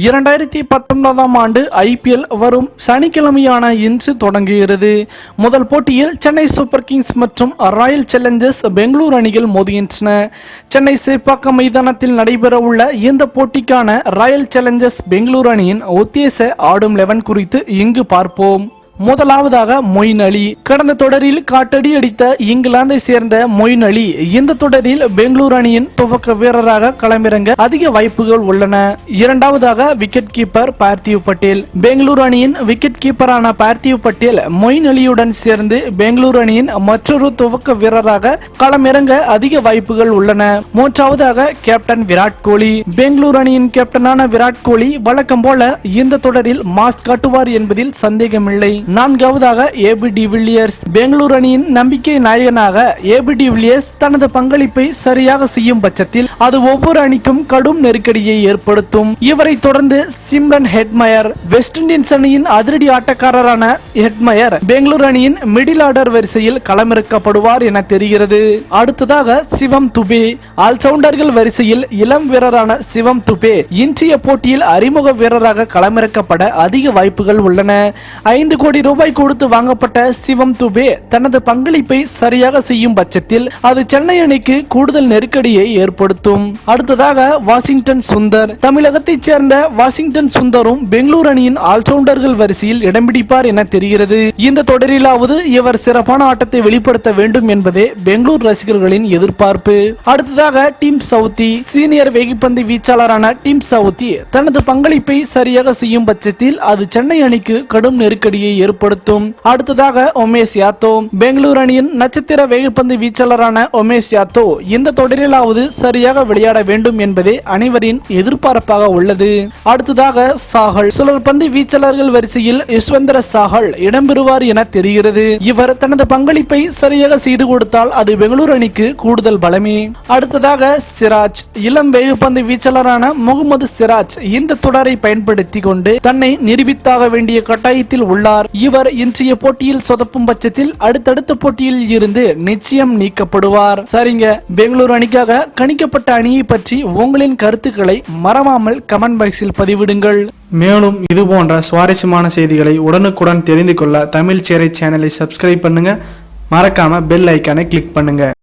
2019ஆம் ஆண்டு IPL வரும் சனிக்கிழமையான இன்று தொடங்குகிறது. முதல் போட்டியில் சென்னை சூப்பர் கிங்ஸ் மற்றும் ராயல் சேலஞ்சர்ஸ் பெங்களூரு அணிகள் மோதுகின்றன. சென்னை சேப்பாக்கம் மைதானத்தில் நடைபெறவுள்ள இந்த போட்டிக்கான ராயல் சேலஞ்சர்ஸ் பெங்களூரு அணியின் உத்தேச ஆடும் 11 குறித்து இங்கு பார்ப்போம். முதலாவதாக மொயின் அலி. கடந்த தொடரில் காட்டடி அடித்த இங்கிலாந்தை சேர்ந்த மொயின் அலி இந்த தொடரில் பெங்களூரு அணியின் துவக்க வீரராக களமிறங்க அதிக வாய்ப்புகள் உள்ளன. இரண்டாவதாக விக்கெட் கீப்பர் பார்த்திவ் பட்டேல். பெங்களூரு அணியின் விக்கெட் கீப்பரான பார்த்திவ் பட்டேல் மொயின் அலியுடன் சேர்ந்து பெங்களூரு அணியின் மற்றொரு துவக்க வீரராக களமிறங்க அதிக வாய்ப்புகள் உள்ளன. மூன்றாவதாக கேப்டன் விராட் கோலி. பெங்களூரு அணியின் கேப்டனான விராட் கோலி வழக்கம் போல இந்த தொடரில் மாஸ் காட்டுவார் என்பதில் சந்தேகமில்லை. நான்காவதாக AB de Villiers. பெங்களூரு அணியின் நம்பிக்கை நாயகனாக AB de Villiers தனது பங்களிப்பை சரியாக செய்யும் பட்சத்தில் அது ஒவ்வொரு அணிக்கும் கடும் நெருக்கடியை ஏற்படுத்தும். இவரை தொடர்ந்து சிம்ரன் ஹெட்மயர். வெஸ்ட் இண்டீஸ் அணியின் அதிரடி ஆட்டக்காரரான ஹெட்மயர் பெங்களூரு அணியின் மிடில் ஆர்டர் வரிசையில் களமிறக்கப்படுவார் என தெரிகிறது. அடுத்ததாக சிவம் துபே. ஆல்ரவுண்டர்கள் வரிசையில் இளம் வீரரான சிவம் துபே இன்றைய போட்டியில் அறிமுக வீரராக களமிறக்கப்பட அதிக வாய்ப்புகள் உள்ளன. 5 கோடி ரூபாய் கொடுத்து வாங்கப்பட்ட சிவம் துபே தனது பங்களிப்பை சரியாக செய்யும் பட்சத்தில் அது சென்னை அணிக்கு கூடுதல் நெருக்கடியை ஏற்படுத்தும். அடுத்ததாக வாஷிங்டன் சுந்தர். தமிழகத்தைச் சேர்ந்த வாஷிங்டன் சுந்தரும் பெங்களூரு அணியின் ஆல்ரவுண்டர்கள் வரிசையில் இடம் பிடிப்பார் என தெரிகிறது. இந்த தொடரிலாவது இவர் சிறப்பான ஆட்டத்தை வெளிப்படுத்த வேண்டும் என்பதே பெங்களூரு ரசிகர்களின் எதிர்பார்ப்பு. அடுத்ததாக டிம் சவுத்தி. சீனியர் வேகப்பந்து வீச்சாளரான டிம் சவுத்தி தனது பங்களிப்பை சரியாக செய்யும் பட்சத்தில் அது சென்னை அணிக்கு கடும் நெருக்கடியை ஏற்படுத்தும். அடுத்ததாக உமேஷ் யாதவ். பெங்களூரு அணியின் நட்சத்திர வேகப்பந்து வீச்சாளரான உமேஷ் யாதவ் இந்த தொடரிலாவது சரியாக விளையாட வேண்டும் என்பதே அனைவரின் எதிர்பார்ப்பாக உள்ளது. அடுத்ததாக சாஹல். சுழற்பந்து வீச்சாளர்கள் வரிசையில் யஸ்வந்தர் சாஹல் இடம்பெறுவார் என தெரிகிறது. இவர் தனது பங்களிப்பை சரியாக செய்து கொடுத்தால் அது பெங்களூரு அணிக்கு கூடுதல் பலமே. அடுத்ததாக சிராஜ். இளம் வேகப்பந்து வீச்சாளரான முகமது சிராஜ் இந்த தொடரை பயன்படுத்தி கொண்டு தன்னை நிரூபித்தாக வேண்டிய கட்டாயத்தில் உள்ளார். இவர் இன்றைய போட்டியில் சொதப்பும் பட்சத்தில் அடுத்தடுத்த போட்டியில் இருந்து நிச்சயம் நீக்கப்படுவார். சரிங்க, பெங்களூரு அணிக்காக கணிக்கப்பட்ட அணியை பற்றி உங்களின் கருத்துக்களை மறவாமல் கமெண்ட் பாக்ஸில் பதிவிடுங்கள். மேலும் இது போன்ற சுவாரஸ்யமான செய்திகளை உடனுக்குடன் தெரிந்து கொள்ள தமிழ் சேரை சேனலை சப்ஸ்கிரைப் பண்ணுங்க. மறக்காம பெல் ஐக்கானை கிளிக் பண்ணுங்க.